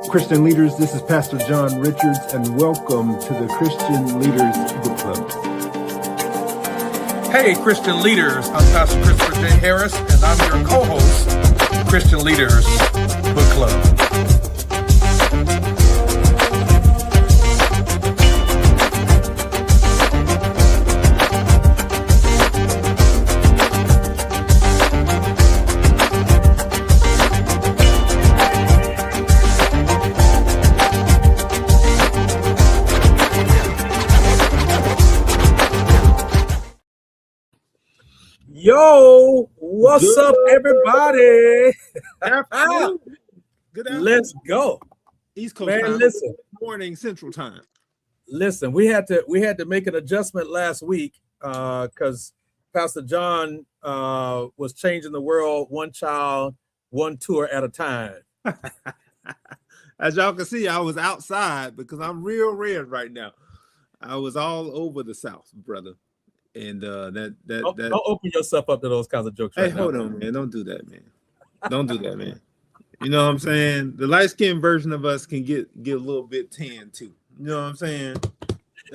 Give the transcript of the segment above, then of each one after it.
Christian leaders, this is Pastor John Richards, and welcome to the Christian Leaders Book Club. Hey, Christian leaders, I'm Pastor Christopher J. Harris, and I'm your co-host, Christian Leaders Book Club. Yo, what's up, everybody? Good afternoon. Let's go. East Coast Man, time. listen. Morning Central Time. Listen, we had to make an adjustment last week because Pastor John was changing the world one child, one tour at a time. As y'all can see, I was outside because I'm real red right now. I was all over the South, brother. And Don't open yourself up to those kinds of jokes. Hey, Right hold now. on, man. Don't do that, man. Don't do that, man. You know what I'm saying? The light-skinned version of us can get a little bit tan too. You know what I'm saying?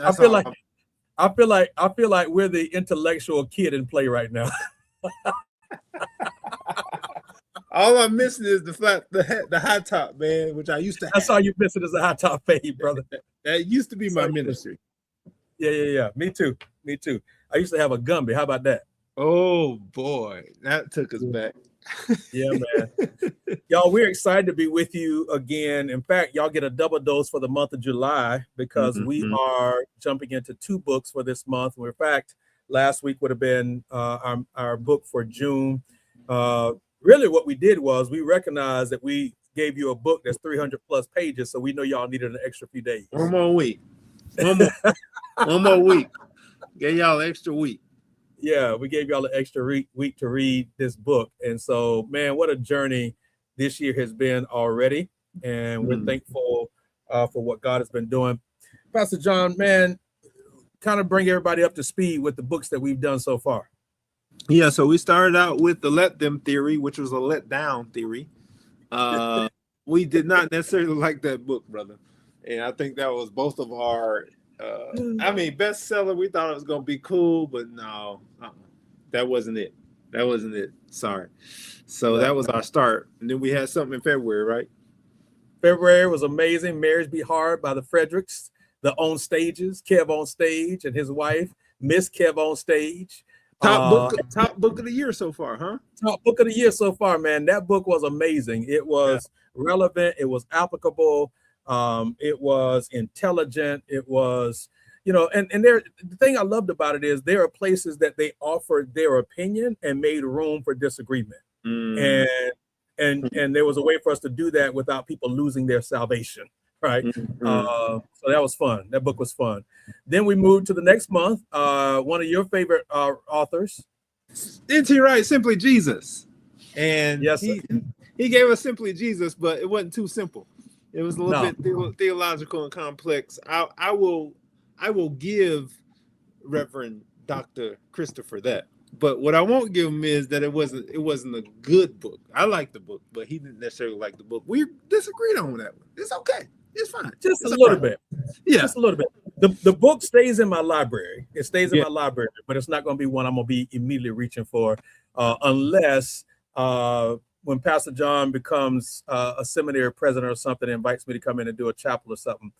I feel like we're the intellectual kid in play right now. All I'm missing is the high top, man, which I used to have. That's all you're missing is a high top fade, brother. That used to be my ministry. Yeah. Me too. I used to have a Gumby. How about that? Oh boy, that took us back. Yeah, man. Y'all, we're excited to be with you again. In fact, y'all get a double dose for the month of July because we are jumping into 2 books for this month. In fact, last week would have been our book for June. Really what we did was we recognized that we gave you a book that's 300 plus pages, so we know y'all needed an extra few days. One more week. One more week. Gave y'all an extra week. Yeah, we gave y'all an extra week to read this book. And so, man, what a journey this year has been already. And we're thankful for what God has been doing. Pastor John, man, kind of bring everybody up to speed with the books that we've done so far. Yeah, so we started out with the let them theory, which was a let down theory. We did not necessarily like that book, brother. And I think that was both of our bestseller. We thought it was going to be cool, but no, that wasn't it. Sorry. So that was our start. And then we had something in February, right? February was amazing. Marriage Be Hard by the Fredericks, the On Stages, Kev On Stage and his wife, Miss Kev On Stage. Top book of the year so far, huh? Top book of the year so far, man. That book was amazing. It was relevant. It was applicable. It was intelligent. It was, and the thing I loved about it is there are places that they offered their opinion and made room for disagreement. And there was a way for us to do that without people losing their salvation. Right. So that was fun. That book was fun. Then we moved to the next month. One of your favorite authors. N.T. Wright, Simply Jesus. And yes, he gave us Simply Jesus, but it wasn't too simple. It was a little bit theological and complex. I will give Reverend Dr. Christopher that. But what I won't give him is that it wasn't a good book. I like the book, but he didn't necessarily like the book. We disagreed on that one. It's okay. It's fine. Just a little bit. Yeah. Just a little bit. The book stays in my library. It stays in my library, but it's not going to be one I'm going to be immediately reaching for unless when Pastor John becomes a seminary president or something, invites me to come in and do a chapel or something,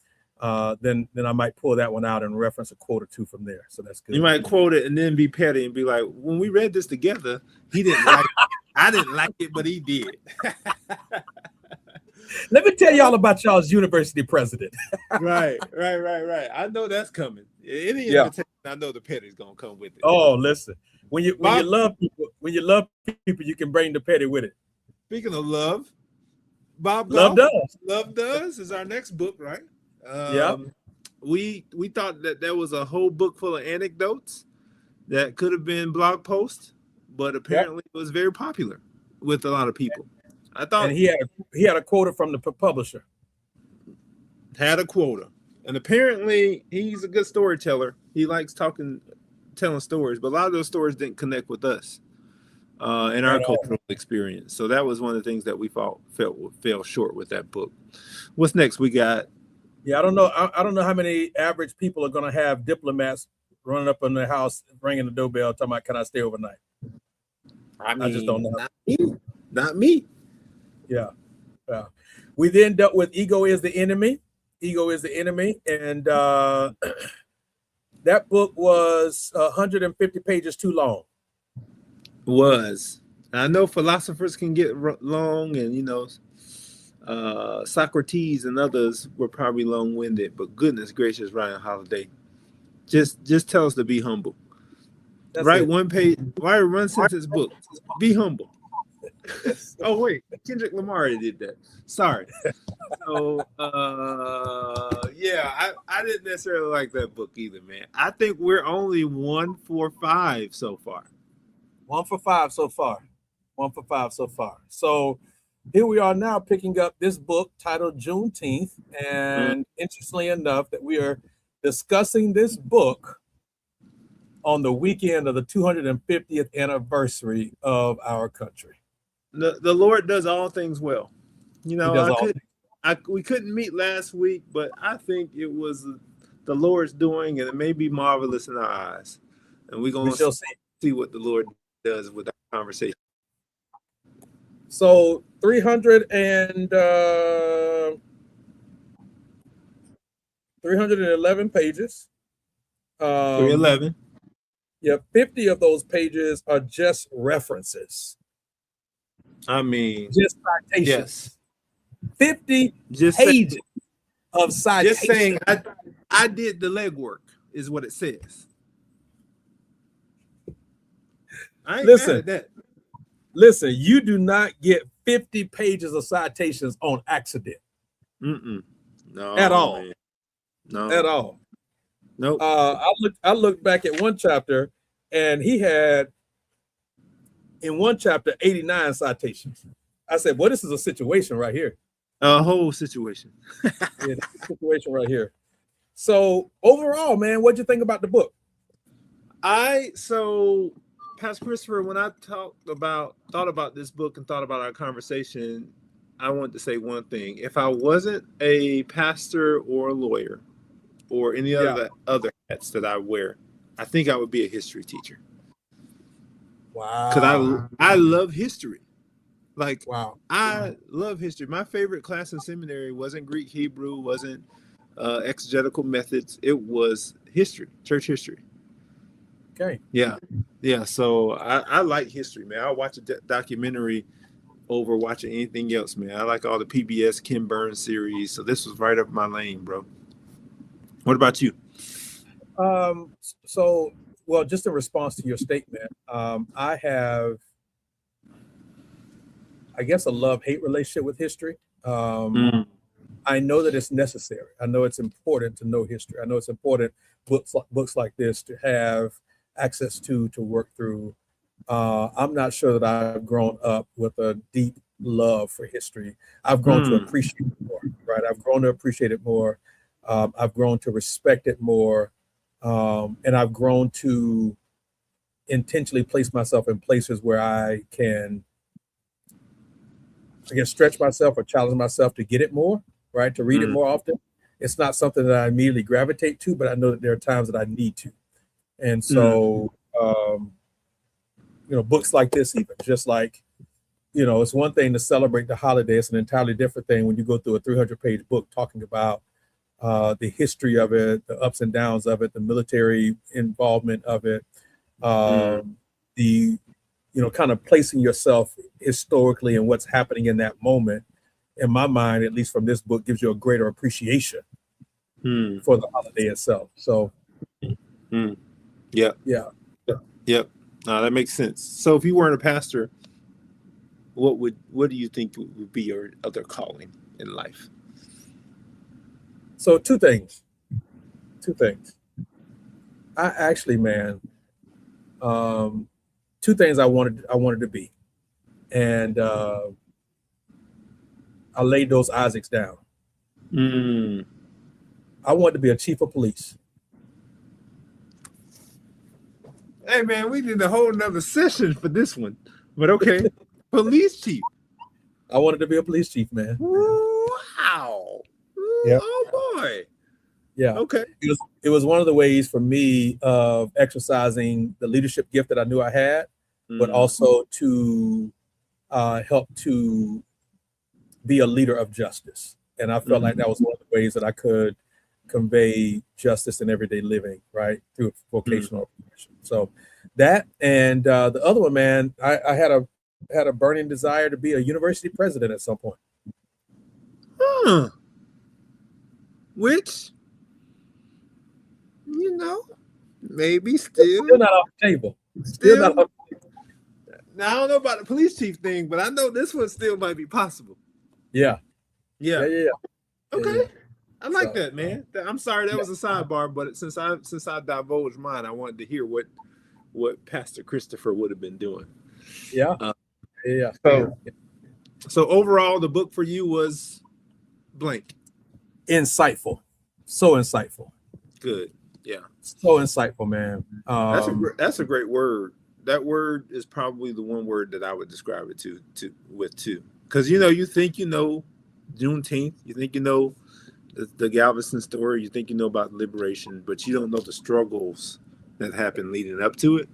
then I might pull that one out and reference a quote or two from there. So that's good. You might quote it and then be petty and be like, when we read this together, he didn't like it. I didn't like it, but he did. Let me tell y'all about y'all's university president. Right. I know that's coming. Any invitation, I know the petty's gonna come with it. Oh, listen. When you love people, you can bring the petty with it. Speaking of love, Bob Love Does. Love Does is our next book, right? We thought that there was a whole book full of anecdotes that could have been blog posts, but apparently it was very popular with a lot of people. I thought, and he had a quota from the publisher. Had a quota, and apparently he's a good storyteller. He likes telling stories, but a lot of those stories didn't connect with us. in our cultural experience. So that was one of the things that we felt fell short with that book. What's next? We got. Yeah, I don't know. I don't know how many average people are going to have diplomats running up in their house, ringing the doorbell, talking about, "Can I stay overnight?" I just don't know. Not me. Yeah. We then dealt with ego is the enemy. Ego is the enemy, and that book was 150 pages too long. I know philosophers can get long, and Socrates and others were probably long-winded, but goodness gracious, Ryan Holiday, just tell us to be humble. Write one page, write a one-sentence book. Be humble. Oh wait, Kendrick Lamar did that. Sorry. So yeah, I didn't necessarily like that book either, man. I think we're only 1 for 5 so far. 1 for 5 so far. 1 for 5 so far. So here we are now picking up this book titled Juneteenth. And interestingly enough, that we are discussing this book on the weekend of the 250th anniversary of our country. The Lord does all things well. We couldn't meet last week, but I think it was the Lord's doing, and it may be marvelous in our eyes. And we're going to see what the Lord does with our conversation. So 311 pages. 311. Yeah, 50 of those pages are just references. I mean, just citations. Yes. 50 pages of citations. Just saying, I did the legwork, is what it says. I ain't mad at that. Listen, you do not get 50 pages of citations on accident. No, at all. Man. No, at all. Nope. I looked back at one chapter, and he had in one chapter 89 citations. I said, "Well, this is a situation right here." A whole situation. Yeah, this is a situation right here. So overall, man, what'd you think about the book? Pastor Christopher, when I thought about this book and thought about our conversation, I wanted to say one thing. If I wasn't a pastor or a lawyer or any other hats that I wear, I think I would be a history teacher. Wow. Because I love history. Wow. I love history. My favorite class in seminary wasn't Greek, Hebrew, wasn't exegetical methods. It was history, church history. Okay. Yeah. So I like history, man. I'll watch a documentary over watching anything else, man. I like all the PBS Ken Burns series. So this was right up my lane, bro. What about you? Well, just in response to your statement, I have, I guess, a love-hate relationship with history. I know that it's necessary. I know it's important to know history. I know it's important books like this to have access to work through. I'm not sure that I've grown up with a deep love for history. I've grown to appreciate it more, right? I've grown to appreciate it more. I've grown to respect it more. And I've grown to intentionally place myself in places where I can stretch myself or challenge myself to get it more, right? To read it more often. It's not something that I immediately gravitate to, but I know that there are times that I need to. And so, books like this, even just like, it's one thing to celebrate the holiday. It's an entirely different thing when you go through a 300-page book talking about the history of it, the ups and downs of it, the military involvement of it, the, kind of placing yourself historically and what's happening in that moment. In my mind, at least from this book, gives you a greater appreciation for the holiday itself. So, Yep. No, that makes sense. So, if you weren't a pastor, what do you think would be your other calling in life? So, two things. I actually, man, two things I wanted to be, and I laid those Isaacs down. I wanted to be a chief of police. Hey man, we did a whole nother session for this one. But okay, police chief. I wanted to be a police chief, man. Wow. Yeah. Oh boy. Yeah. Okay. It was one of the ways for me of exercising the leadership gift that I knew I had, but also to help to be a leader of justice. And I felt like that was one of the ways that I could convey justice in everyday living, right, through vocational education. So that, and the other one, man, I had a burning desire to be a university president at some point. Which, maybe still not off the table. Still not off the table. Now, I don't know about the police chief thing, but I know this one still might be possible. Yeah. Okay. Yeah. I like that, man. I'm sorry that was a sidebar, but since I divulged mine, I wanted to hear what Pastor Christopher would have been doing. Yeah. So overall, the book for you was blank. Insightful. So insightful. Good. Yeah. So insightful, man. That's a great word. That word is probably the one word that I would describe it with too. Because you think Juneteenth, you think the Galveston story, you think about liberation, but you don't know the struggles that happened leading up to it.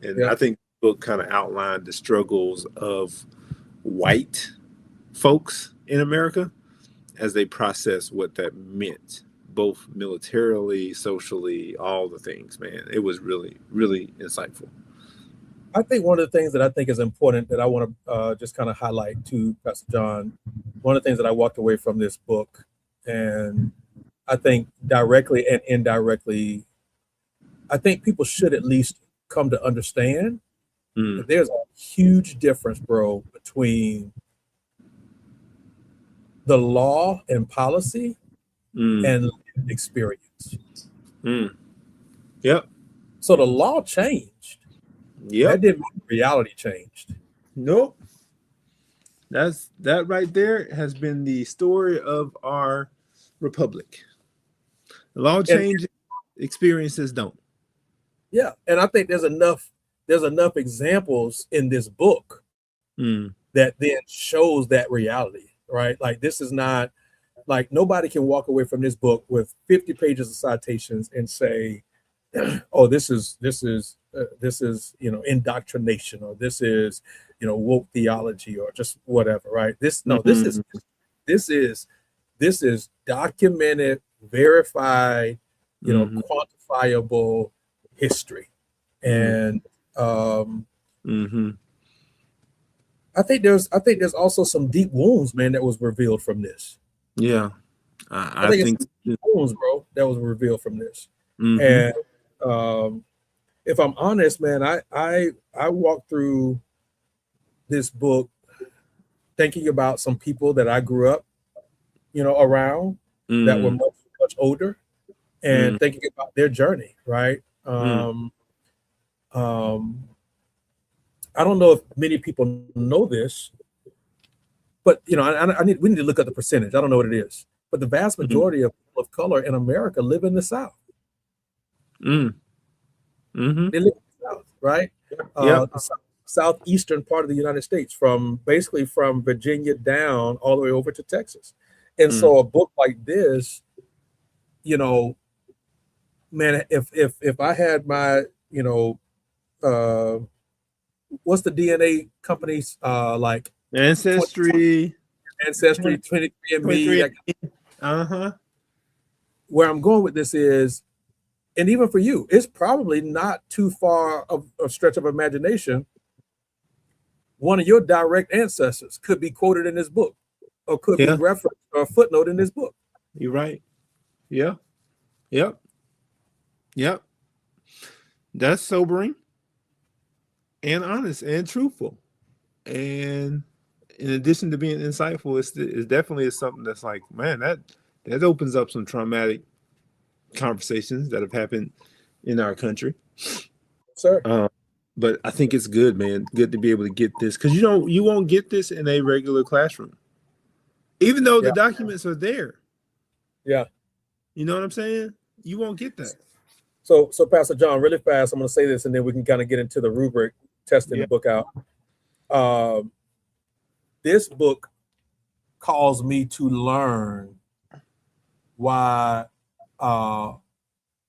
And I think the book kind of outlined the struggles of white folks in America as they process what that meant, both militarily, socially, all the things, man. It was really, really insightful. I think one of the things that I think is important that I want to just kind of highlight to Pastor John, one of the things that I walked away from this book, and I think directly and indirectly, I think people should at least come to understand that there's a huge difference, bro, between the law and policy and experience. Yep. So the law changed. Yeah, that didn't mean reality changed. Nope. That right there has been the story of our republic. The law changes, experiences don't. Yeah, and I think there's enough examples in this book that then shows that reality, right? Like, this is not like, nobody can walk away from this book with 50 pages of citations and say, oh, this is indoctrination, or this is woke theology, or just whatever, right? This is documented, verified, quantifiable history. And I think there's also some deep wounds, man, that was revealed from this. Yeah. I think deep wounds, bro, that was revealed from this. And if I'm honest, man, I walked through this book thinking about some people that I grew up, around that were much older, and thinking about their journey, right? I don't know if many people know this, but we need to look at the percentage. I don't know what it is, but the vast majority of people of color in America live in the South. They live in the South, right? The southeastern part of the United States, basically from Virginia down all the way over to Texas. And so a book like this, man, if I had my, what's the DNA companies like Ancestry, 23andMe. Where I'm going with this is, and even for you, it's probably not too far of a stretch of imagination. One of your direct ancestors could be quoted in this book, or could be referenced or a footnote in this book. You're right. Yeah. Yep. That's sobering and honest and truthful. And in addition to being insightful, it definitely is something that's like, man, that opens up some traumatic conversations that have happened in our country. Sir. But I think it's good, man. Good to be able to get this, because you won't get this in a regular classroom, even though the documents are there. Yeah. You know what I'm saying? You won't get that. So Pastor John, really fast, I'm going to say this, and then we can kind of get into the rubric, testing the book out. this book caused me to learn why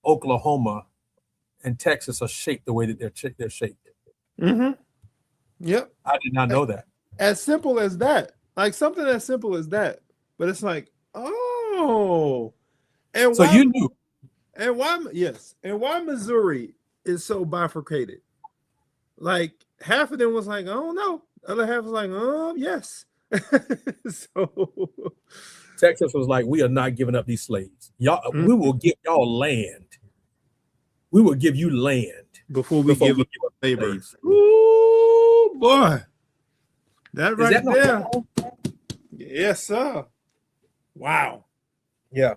Oklahoma and Texas are shaped the way that they're shaped. Mm-hmm. Yep. I did not know that. As simple as that. Like something as simple as that. But it's like, oh. And So why, you knew. and why, yes. And why Missouri is so bifurcated. Like half of them was like, oh no. The other half was like, oh yes. So Texas was like, we are not giving up these slaves. Y'all, Mm-hmm. we will give y'all land. We will give you land before we give up labor. slaves. Ooh, boy. That right Is that there. no- Yes, sir. Wow. Yeah.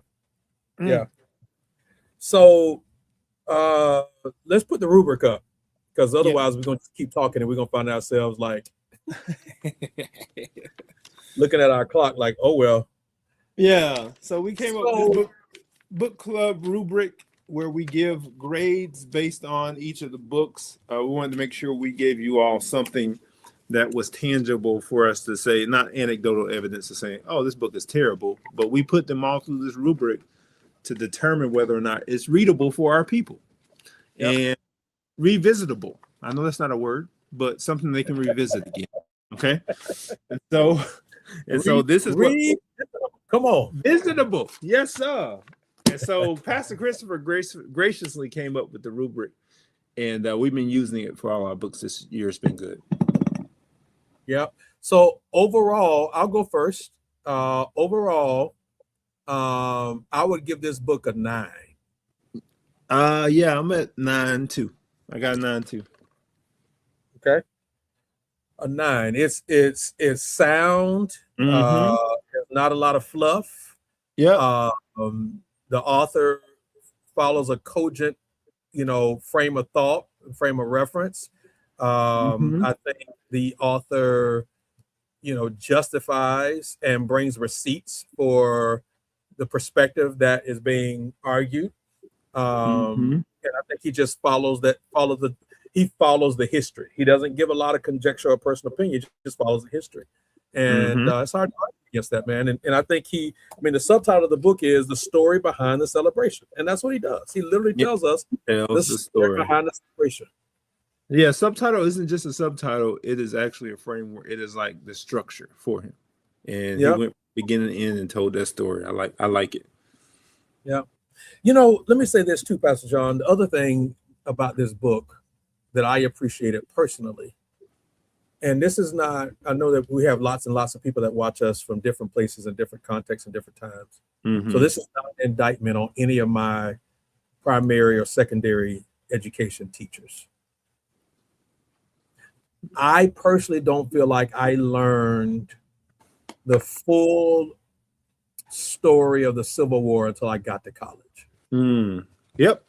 Yeah. So let's put the rubric up, because otherwise we're going to keep talking and we're going to find ourselves like looking at our clock like, oh, well. Yeah. So we came up with this book club rubric where we give grades based on each of the books. We wanted to make sure we gave you all something that was tangible for us to say, not anecdotal evidence of saying, oh, this book is terrible, but we put them all through this rubric to determine whether or not it's readable for our people and revisitable. I know that's not a word, but something they can revisit again. Okay. And so this is come on. Visitable. Yes, sir. And so Pastor Christopher graciously came up with the rubric, and we've been using it for all our books this year. It's been good. Yeah. So overall, I'll go first. Overall, I would give this book a 9. Yeah, I'm at 9 too. I got a 9 too. Okay. A 9. It's sound. Mm-hmm. There's not a lot of fluff. Yeah. The author follows a cogent, frame of thought, frame of reference. I think the author, justifies and brings receipts for the perspective that is being argued. And I think he just follows the history. He doesn't give a lot of conjecture or personal opinion, he just follows the history. And it's hard to argue against that, man. And I think the subtitle of the book is The Story Behind the Celebration. And that's what he does. He literally tells us the story behind the celebration. Yeah, subtitle isn't just a subtitle. It is actually a framework. It is like the structure for him. And he went beginning to end and told that story. I like it. Yeah. Let me say this too, Pastor John. The other thing about this book that I appreciated personally, and this is not, I know that we have lots and lots of people that watch us from different places and different contexts and different times. So this is not an indictment on any of my primary or secondary education teachers. I personally don't feel like I learned the full story of the Civil War until I got to college. Yep.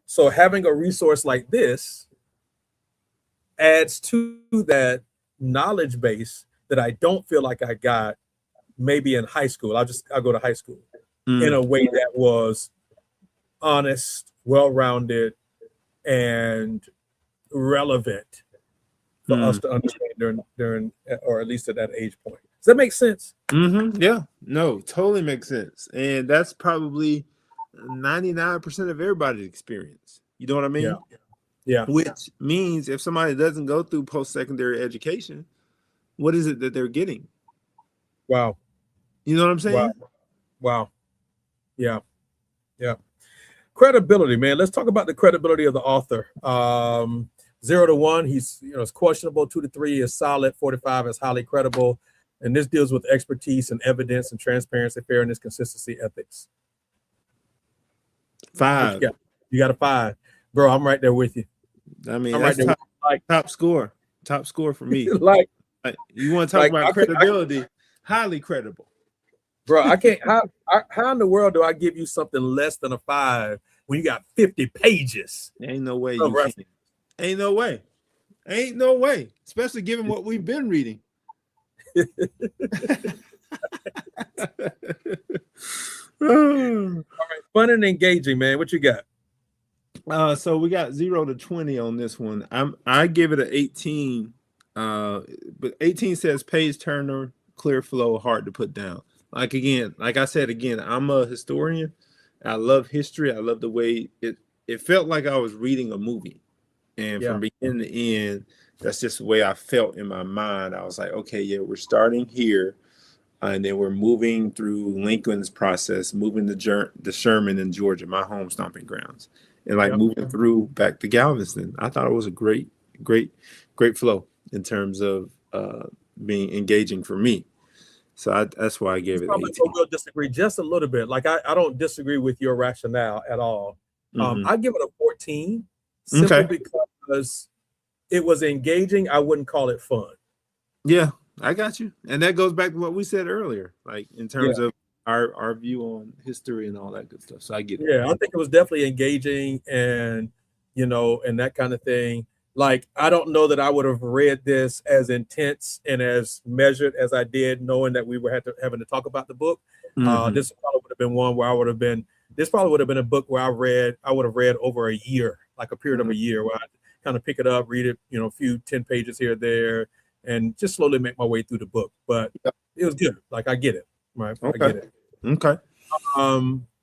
So having a resource like this adds to that knowledge base that I don't feel like I got maybe in high school. I'll go to high school in a way that was honest, well-rounded, and relevant for us to understand during, or at least at that age point. Does that make sense? Yeah, no, totally makes sense. And that's probably 99% of everybody's experience. You know what I mean? Yeah. Which means if somebody doesn't go through post-secondary education, what is it that they're getting? Wow. You know what I'm saying? Wow. Yeah. Credibility, man. Let's talk about the credibility of the author. 0 to 1, he's it's questionable. 2 to 3 is solid. 4 to 5 is highly credible. And this deals with expertise and evidence and transparency, fairness, consistency, ethics. 5. You got a 5, bro. I'm right there with you. I mean, I'm that's right there top score for me. like you want to talk about credibility? Highly credible, bro. I can't. How in the world do I give you something less than a 5 when you got 50 pages? Ain't no way you can. Ain't no way. Especially given what we've been reading. All right, fun and engaging, man. What you got? So we got 0 to 20 on this one. I give it an 18. But 18 says page turner, clear flow, hard to put down. Like again, like I said again, I'm a historian. I love history. I love the way it felt like I was reading a movie. And from beginning to end, that's just the way I felt in my mind. I was like, okay, yeah, we're starting here. And then we're moving through Lincoln's process, moving to Sherman in Georgia, my home stomping grounds, and like moving through back to Galveston. I thought it was a great flow in terms of being engaging for me. So that's why I gave it 18. We'll disagree just a little bit. Like I don't disagree with your rationale at all. I give it a 14 simply because it was engaging. I wouldn't call it fun. Yeah, I got you. And that goes back to what we said earlier, like in terms of our view on history and all that good stuff. So I get it. Yeah, I think it was definitely engaging and, and that kind of thing. Like, I don't know that I would have read this as intense and as measured as I did, knowing that we were having to talk about the book. This probably would have been one where this probably would have been a book where I would have read over a year, like a period of a year, where I kind of pick it up, read it, a few 10 pages here or there, and just slowly make my way through the book. But it was good. Like, I get it. Right. Okay. I get it. Okay.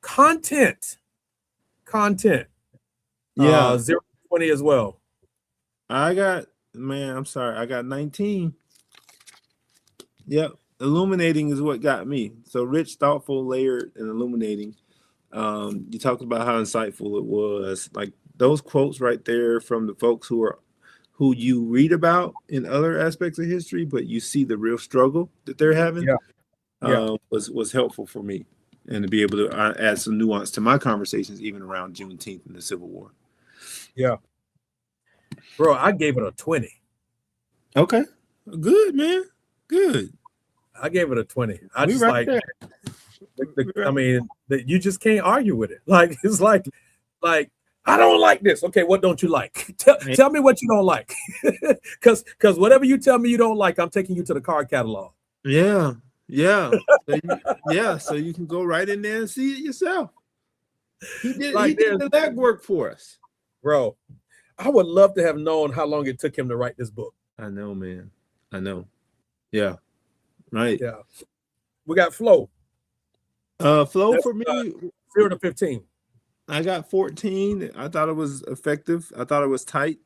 Content. Yeah. 0 to 20 as well. I got 19. Yep. Illuminating is what got me. So rich, thoughtful, layered, and illuminating. You talked about how insightful it was. Like those quotes right there from the folks who you read about in other aspects of history, but you see the real struggle that they're having. Was helpful for me, and to be able to add some nuance to my conversations, even around Juneteenth and the Civil War. Yeah. Bro, I gave it a 20. Okay. Good, man. Good. I gave it a 20. I just right like, I mean, you just can't argue with it. Like, it's like, I don't like this. Okay, what don't you like? Tell me what you don't like. Because whatever you tell me you don't like, I'm taking you to the card catalog. Yeah. So you can go right in there and see it yourself. He did the legwork for us. Bro, I would love to have known how long it took him to write this book. I know, man. I know. Yeah. Right. Yeah. We got flow. Flow That's, for me 0 to 15. I got 14. I thought it was effective. I thought it was tight.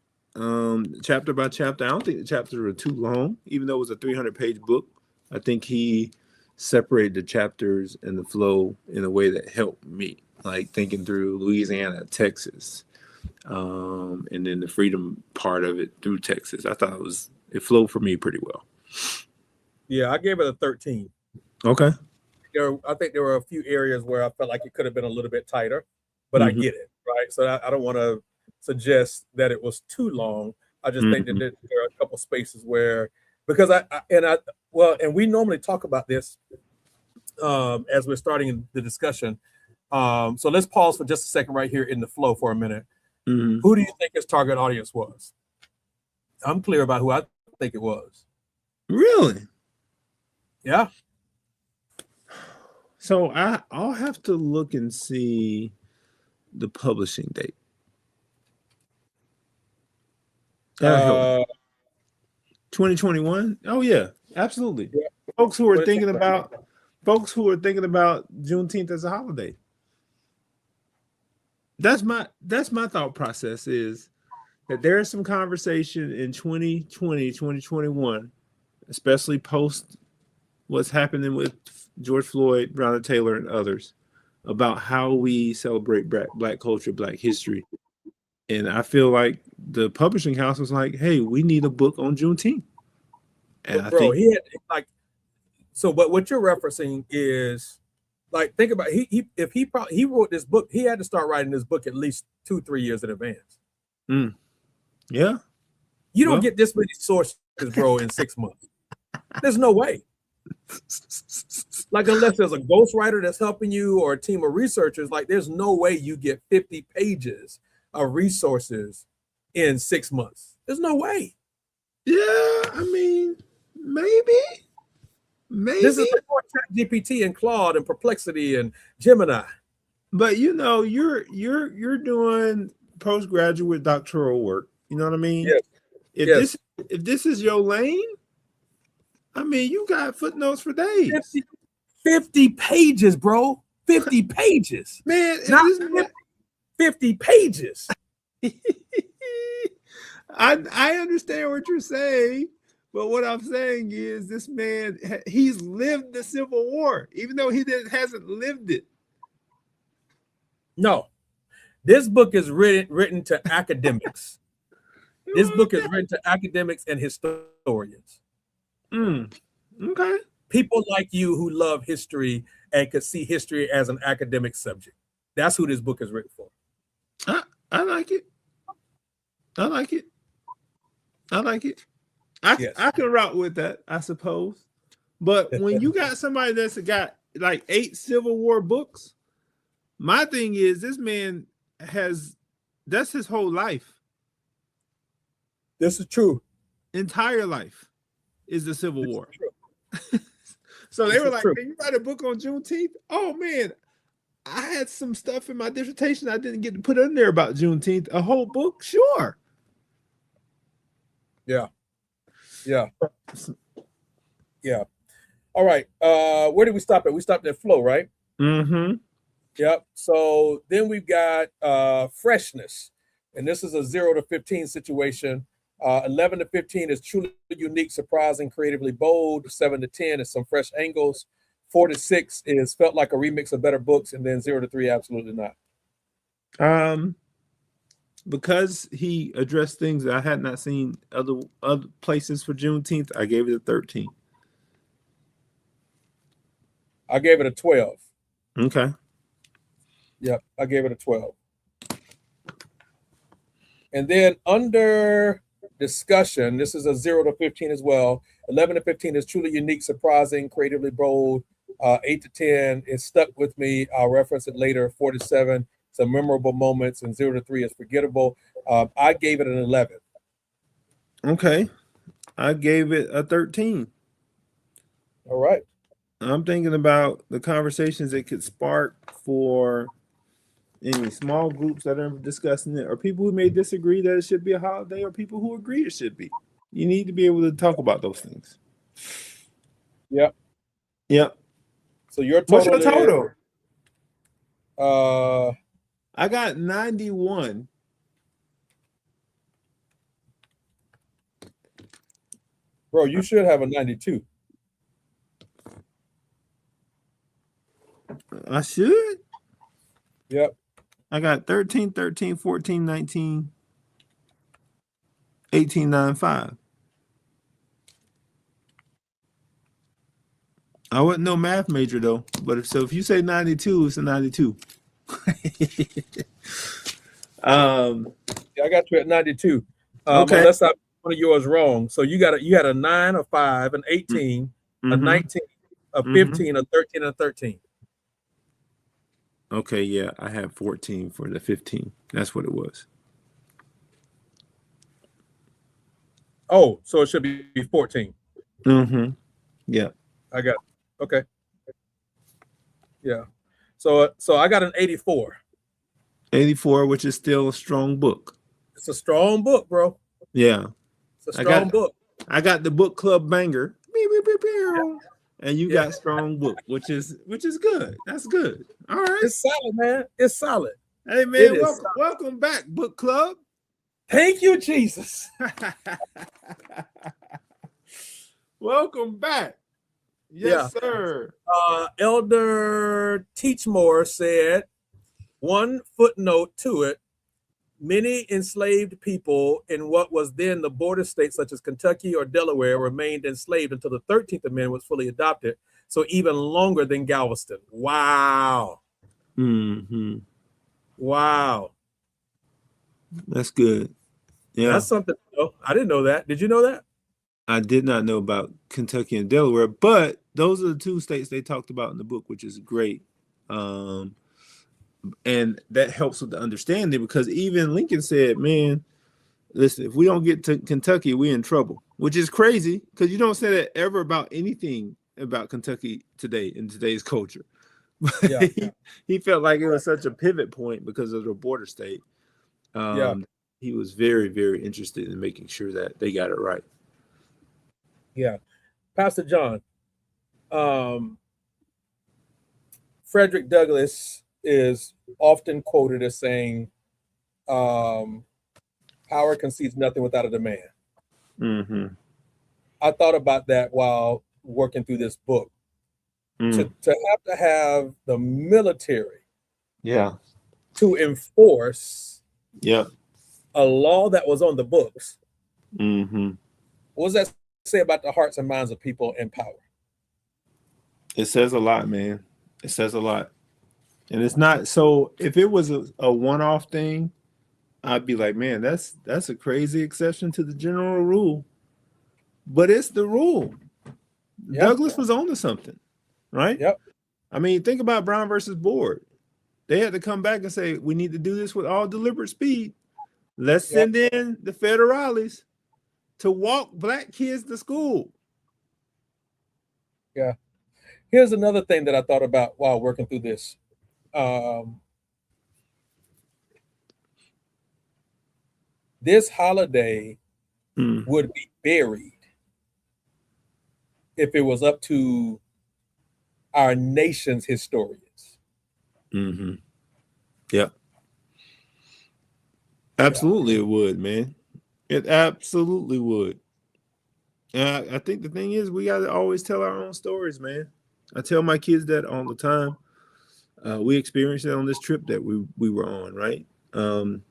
Chapter by chapter. I don't think the chapters were too long, even though it was a 300-page book. I think he separated the chapters and the flow in a way that helped me, like thinking through Louisiana, Texas, and then the freedom part of it through Texas. I thought it flowed for me pretty well. Yeah, I gave it a 13. Okay. I think there were a few areas where I felt like it could have been a little bit tighter, but I get it, right? So I don't want to suggest that it was too long. I just think that there are a couple spaces where, because and we normally talk about this as we're starting the discussion. So let's pause for just a second right here in the flow for a minute. Who do you think his target audience was? I'm clear about who I think it was. Really? Yeah. So I'll have to look and see the publishing date. 2021. Oh yeah, absolutely. Yeah. Folks who are thinking about Juneteenth as a holiday. That's my thought process, is that there is some conversation in 2020, 2021, especially post what's happening with George Floyd, Breonna Taylor, and others, about how we celebrate Black culture, Black history. And I feel like the publishing house was like, hey, we need a book on Juneteenth. And he had like, so but what you're referencing is, like, think about if he wrote this book, he had to start writing this book at least 2-3 years in advance. Yeah. You don't get this many sources, bro, in 6 months. There's no way. Like, unless there's a ghostwriter that's helping you or a team of researchers, like, there's no way you get 50 pages of resources in 6 months. There's no way. Yeah, I mean, maybe. This is before ChatGPT and Claude and Perplexity and Gemini. But you're doing postgraduate doctoral work. You know what I mean? Yes. If this is your lane, I mean, you got footnotes for days. 50 pages, bro. 50 pages. Man, Not 50 pages. I understand what you're saying, but what I'm saying is this man, he's lived the Civil War, even though he hasn't lived it. No, this book is written to academics. This book is written to academics and historians. Okay. People like you who love history and could see history as an academic subject. That's who this book is written for. I like it. I like it. I like it. I can rock with that, I suppose. But when you got somebody that's got like 8 Civil War books, my thing is this man that's his whole life. This is true. Entire life is the Civil War. So they were like, "Can you write a book on Juneteenth?" Oh man, I had some stuff in my dissertation I didn't get to put in there about Juneteenth. A whole book, sure. Yeah. All right. Where did we stop at? We stopped at flow, right? Mm-hmm. Yep. So then we've got freshness, and this is a 0 to 15 situation. 11 to 15 is truly unique, surprising, creatively bold. 7 to 10 is some fresh angles. 4 to 6 is felt like a remix of better books, and then 0 to 3, absolutely not. Because he addressed things that I had not seen other places for Juneteenth, I gave it a 13. I gave it a 12. Okay. Yep, I gave it a 12. And then under discussion, this is a 0 to 15 as well. 11 to 15 is truly unique, surprising, creatively bold. 8 to 10 is stuck with me. I'll reference it later. 4 to 7, some memorable moments, and 0 to 3 is forgettable. I gave it an 11. Okay. I gave it a 13. All right. I'm thinking about the conversations it could spark for any small groups that are discussing it, or people who may disagree that it should be a holiday, or people who agree it should be. You need to be able to talk about those things. Yep. So your total. What's your total? I got 91. Bro, you should have a 92. I should? Yep. I got 13, 13, 14, 19, 18, 9, 5. I wasn't no math major though, but if you say 92, it's a 92. I got you at 92. Okay. Unless I one of yours wrong. So you had a 9, a 5, an 18, a 19, a 15, a 13, and a 13. Okay, yeah, I had 14 for the 15. That's what it was. Oh, so it should be 14. Yeah. I got it. Okay. Yeah. So I got an 84. 84, which is still a strong book. It's a strong book, bro. Yeah. It's a strong book. I got the book club banger. And you got strong book, which is good. That's good. All right. It's solid, man. It's solid. Hey man, welcome back, book club. Thank you, Jesus. Welcome back. Yes, sir. Elder Teachmore said, one footnote to it, many enslaved people in what was then the border states such as Kentucky or Delaware remained enslaved until the 13th Amendment was fully adopted. So even longer than Galveston. Wow. Wow. That's good. Yeah. That's something. I didn't know that. Did you know that? I did not know about Kentucky and Delaware, but those are the 2 states they talked about in the book, which is great. And that helps with the understanding, because even Lincoln said, man, listen, if we don't get to Kentucky, we're in trouble, which is crazy because you don't say that ever about anything about Kentucky today in today's culture. He felt like it was such a pivot point because of the border state. Yeah. He was very, very interested in making sure that they got it right. Yeah. Pastor John, um, Frederick Douglass is often quoted as saying, um, power concedes nothing without a demand. Mm-hmm. I thought about that while working through this book. Mm. To have the military Yeah. to enforce Yeah. a law that was on the books, Mm-hmm. what does that say about the hearts and minds of people in power? It says a lot, man. It says a lot. And it's not so if it was a one-off thing, I'd be like, man, that's a crazy exception to the general rule. But it's the rule. Yeah. Douglas was onto something, right? Yep. I mean, think about Brown versus Board. They had to come back and say, we need to do this with all deliberate speed. Let's send in the federales to walk black kids to school. Yeah. Here's another thing that I thought about while working through this. This holiday would be buried if it was up to our nation's historians. Mm-hmm. Yep. Absolutely, it would, man. It absolutely would. And I think the thing is, we got to always tell our own stories, man. I tell my kids that all the time. We experienced it on this trip that we were on, right? Tell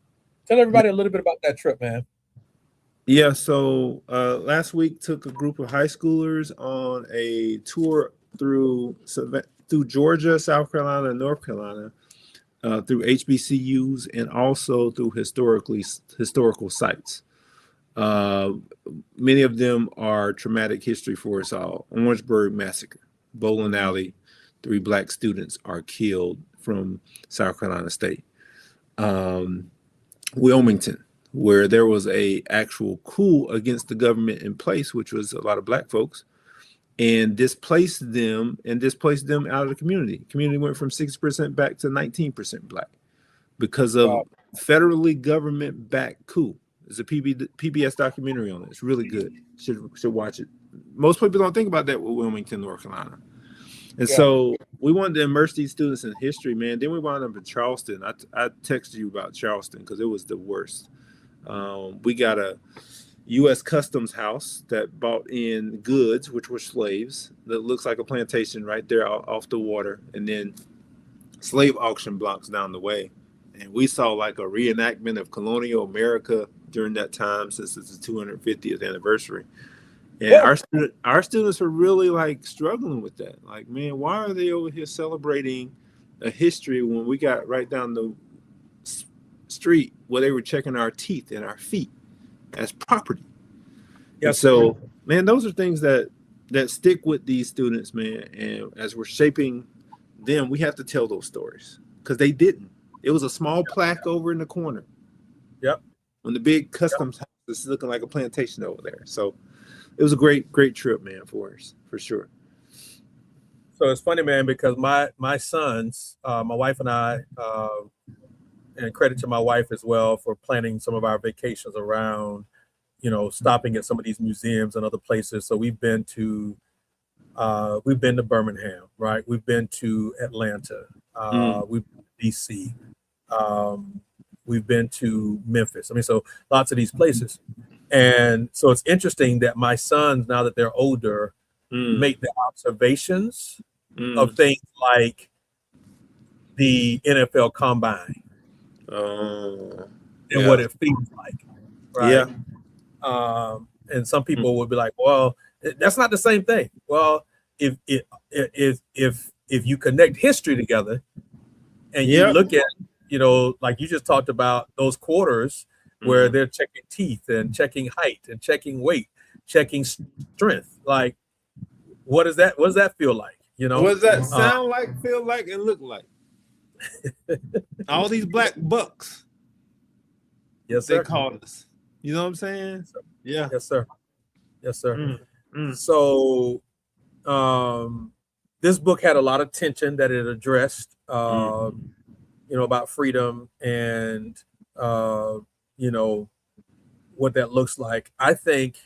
everybody a little bit about that trip, man. Yeah, so last week took a group of high schoolers on a tour through Georgia, South Carolina, and North Carolina, through HBCUs and also through historical sites. Many of them are traumatic history for us all. Orangeburg Massacre, Bowling Alley, 3 black students are killed from South Carolina State. Wilmington, where there was a actual coup against the government in place, which was a lot of black folks, and displaced them out of the community. Community went from 6% back to 19% black because of federally government-backed coup. There's a PBS documentary on it. It's really good. Should watch it. Most people don't think about that with Wilmington, North Carolina. And so we wanted to immerse these students in history, man. Then we wound up in Charleston. I texted you about Charleston because it was the worst. We got a U.S. Customs house that bought in goods, which were slaves, that looks like a plantation right there off the water, and then slave auction blocks down the way. And we saw like a reenactment of colonial America during that time, since it's the 250th anniversary. And our students are really like struggling with that. Like, man, why are they over here celebrating a history when we got right down the street where they were checking our teeth and our feet as property? Yeah. So, man, those are things that stick with these students, man. And as we're shaping them, we have to tell those stories because they didn't. It was a small plaque over in the corner. Yep. On the big customs house is looking like a plantation over there. So it was a great trip, man, for us, for sure. So it's funny, man, because my sons, my wife and I, and credit to my wife as well for planning some of our vacations around, stopping at some of these museums and other places. So we've been to Birmingham, right? We've been to Atlanta. We've been to DC. We've been to Memphis. I mean, so lots of these places. And so it's interesting that my sons, now that they're older, make the observations of things like the NFL Combine and what it feels like, right? Yeah. And some people would be like, "Well, that's not the same thing." Well, if you connect history together and you look at, like you just talked about those quarters where they're checking teeth and checking height and checking weight, checking strength. Like, what does that feel like? What does that sound like, feel like, and look like? All these black bucks. Yes, sir. They called us. You know what I'm saying? Yeah. Yes, sir. Yes, sir. So, this book had a lot of tension that it addressed, about freedom and you know, what that looks like. I think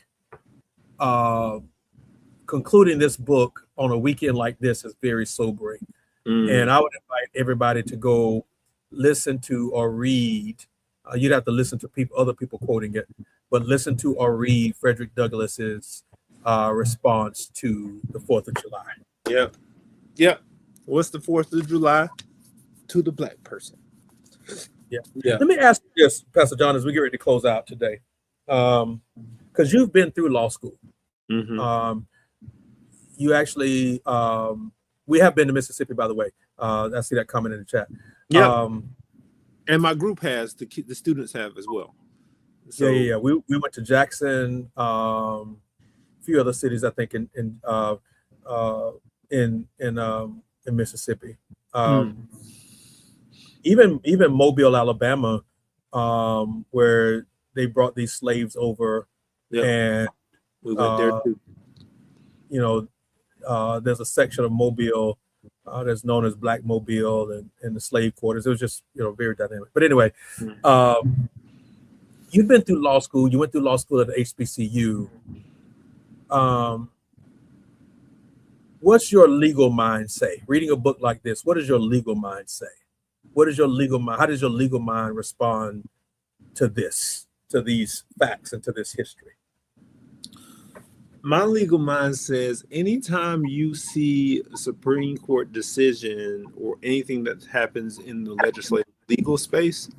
concluding this book on a weekend like this is very sobering. And I would invite everybody to go listen to or read. You'd have to listen to other people quoting it, but listen to or read Frederick Douglass's response to the 4th of July. Yep. Yep. What's the 4th of July to the Black person? Yeah. Yeah. Let me ask you this, Pastor John, as we get ready to close out today, because you've been through law school. You actually, we have been to Mississippi, by the way. I see that comment in the chat. Yeah. And my group has, the students have as well. So, yeah. We went to Jackson, a few other cities, I think, in Mississippi. Even Mobile, Alabama, where they brought these slaves over, and we went there too. You know, there's a section of Mobile that's known as Black Mobile and the slave quarters. It was just, you know, very dynamic. But anyway, you've been through law school. You went through law school at the HBCU. What's your legal mind say? Reading a book like this, what does your legal mind say? What is your legal mind? How does your legal mind respond to this, to these facts, and to this history? My legal mind says anytime you see a Supreme Court decision or anything that happens in the legislative legal space,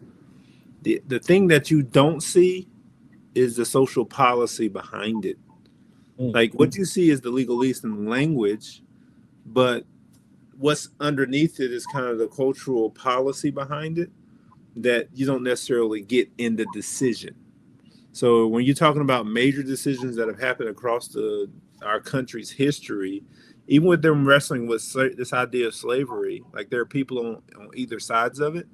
the thing that you don't see is the social policy behind it. Like what you see is the legalese and the language, but what's underneath it is kind of the cultural policy behind it that you don't necessarily get in the decision. So when you're talking about major decisions that have happened across our country's history, even with them wrestling with this idea of slavery, like there are people on either sides of it.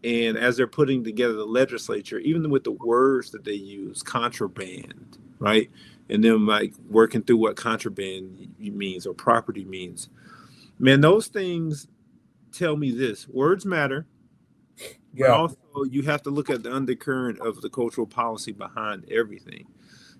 And as they're putting together the legislature, even with the words that they use, contraband, right? And then like working through what contraband means or property means. Man, those things tell me this: words matter. But also you have to look at the undercurrent of the cultural policy behind everything.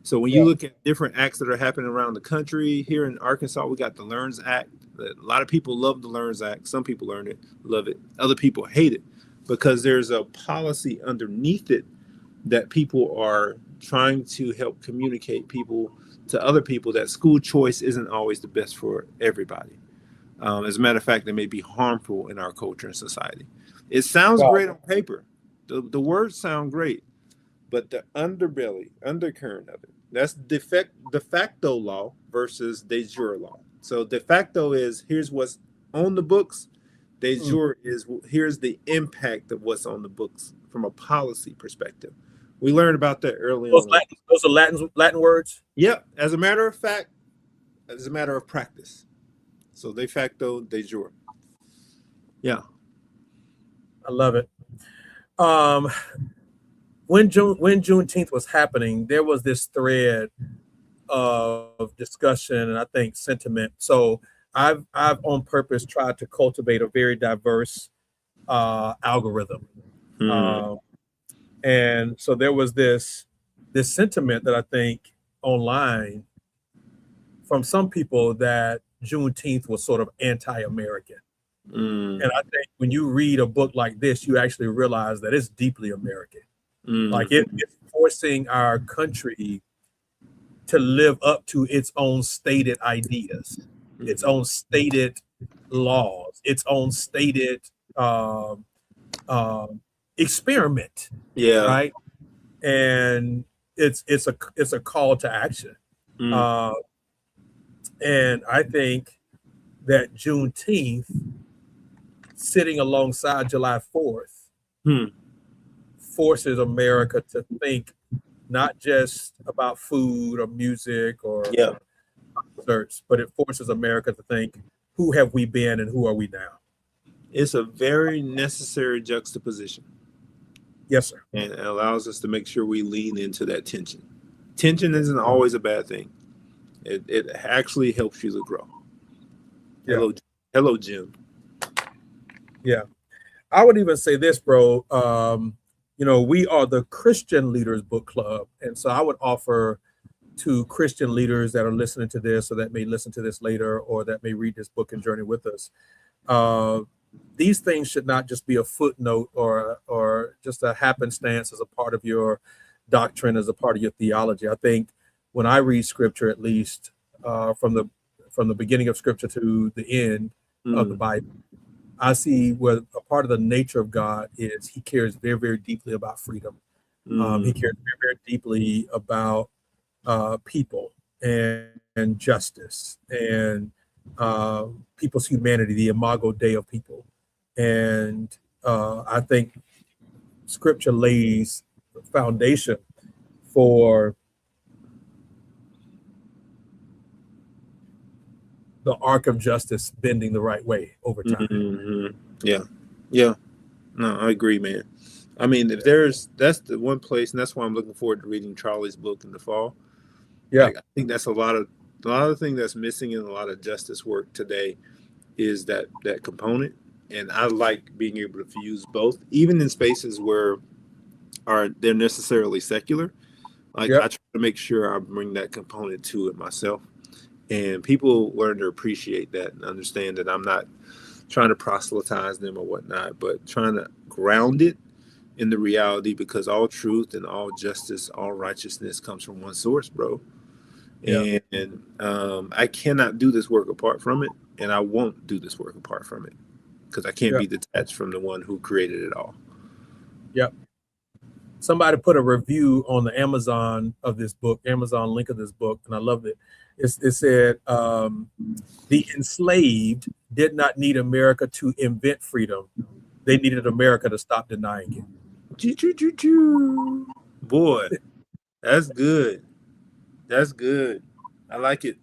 So when you look at different acts that are happening around the country, here in Arkansas, we got the LEARNS Act. A lot of people love the LEARNS Act. Some people learn it, love it. Other people hate it because there's a policy underneath it that people are trying to help communicate people to other people that school choice isn't always the best for everybody. As a matter of fact, they may be harmful in our culture and society. It sounds great on paper. The words sound great, but the undercurrent of it, that's de facto law versus de jure law. So de facto is here's what's on the books. De jure is here's the impact of what's on the books from a policy perspective. We learned about that early on. Those are Latin words? Yep. As a matter of fact, as a matter of practice. So de facto, de jure. Yeah. I love it. When Juneteenth was happening, there was this thread of discussion and I think sentiment. So I've on purpose tried to cultivate a very diverse algorithm. And so there was this sentiment that I think online from some people that Juneteenth was sort of anti-American. And I think when you read a book like this, you actually realize that it's deeply American. Like it's forcing our country to live up to its own stated ideas, its own stated laws, its own stated experiment. Yeah. Right. And it's a call to action. And I think that Juneteenth, sitting alongside July 4th, forces America to think not just about food or music or concerts, but it forces America to think, who have we been and who are we now? It's a very necessary juxtaposition. Yes, sir. And it allows us to make sure we lean into that tension. Tension isn't always a bad thing. It actually helps you to grow. Yeah. Hello, Jim. Yeah. I would even say this, bro. we are the Christian Leaders Book Club. And so I would offer to Christian leaders that are listening to this, or that may listen to this later, or that may read this book and journey with us. These things should not just be a footnote or just a happenstance as a part of your doctrine, as a part of your theology. I think when I read scripture, at least from the beginning of scripture to the end of the Bible, I see where a part of the nature of God is he cares very, very deeply about freedom. He cares very, very deeply about people and justice and people's humanity, the imago Dei of people. And I think scripture lays the foundation for the arc of justice bending the right way over time. Yeah. No, I agree, man. I mean, that's the one place, and that's why I'm looking forward to reading Charlie's book in the fall. Yeah, I think that's a lot of the thing that's missing in a lot of justice work today is that component. And I like being able to fuse both, even in spaces where they're necessarily secular. I try to make sure I bring that component to it myself. And people learn to appreciate that and understand that I'm not trying to proselytize them or whatnot, but trying to ground it in the reality, because all truth and all justice, all righteousness comes from one source, bro. Yeah. And I cannot do this work apart from it, and I won't do this work apart from it, because I can't be detached from the one who created it all. Yep. Somebody put a review on the Amazon of this book, Amazon link of this book, and I loved it. It said, the enslaved did not need America to invent freedom. They needed America to stop denying it. Boy, that's good. That's good. I like it.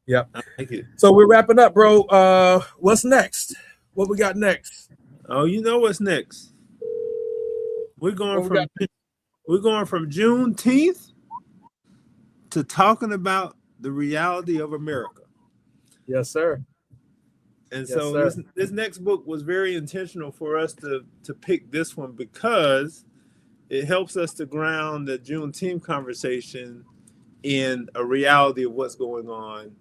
Yeah. I like it. So we're wrapping up, bro. What's next? What we got next? Oh, you know what's next? We're going from Juneteenth to talking about the reality of America. Yes, sir. And so this next book was very intentional for us to pick this one, because it helps us to ground the Juneteenth conversation in a reality of what's going on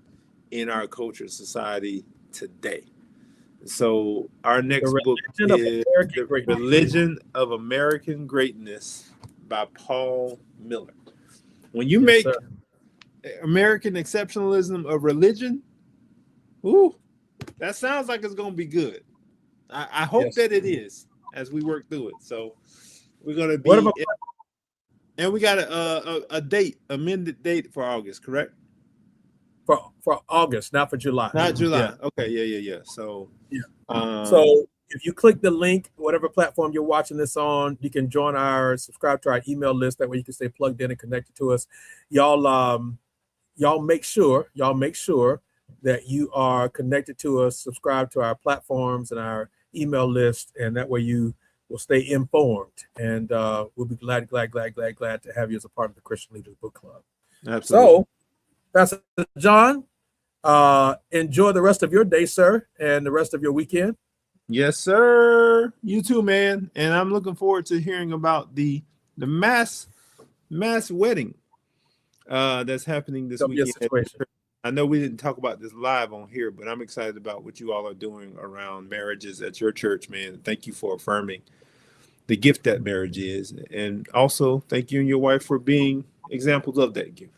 in our culture, society today. So our next book is The Religion of American Greatness by Paul Miller. When you make American exceptionalism a religion, that sounds like it's going to be good. I hope that it is as we work through it. So we're going to be, and we got a date, amended date for August, correct? For August, not for July. Not July. Yeah. Okay. Yeah. So so if you click the link, whatever platform you're watching this on, you can subscribe to our email list. That way you can stay plugged in and connected to us. Y'all make sure that you are connected to us, subscribe to our platforms and our email list, and that way you will stay informed. And we'll be glad to have you as a part of the Christian Leaders Book Club. Absolutely. So, Pastor John, enjoy the rest of your day, sir, and the rest of your weekend. Yes, sir. You too, man. And I'm looking forward to hearing about the mass wedding that's happening this weekend. I know we didn't talk about this live on here, but I'm excited about what you all are doing around marriages at your church, man. Thank you for affirming the gift that marriage is. And also thank you and your wife for being examples of that gift.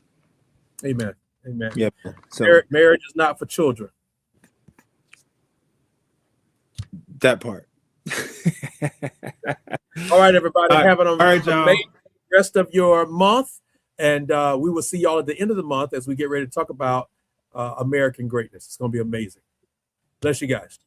Amen. Yep. So marriage is not for children. That part. All right, everybody. Have an amazing rest of your month. And we will see y'all at the end of the month as we get ready to talk about American greatness. It's going to be amazing. Bless you guys.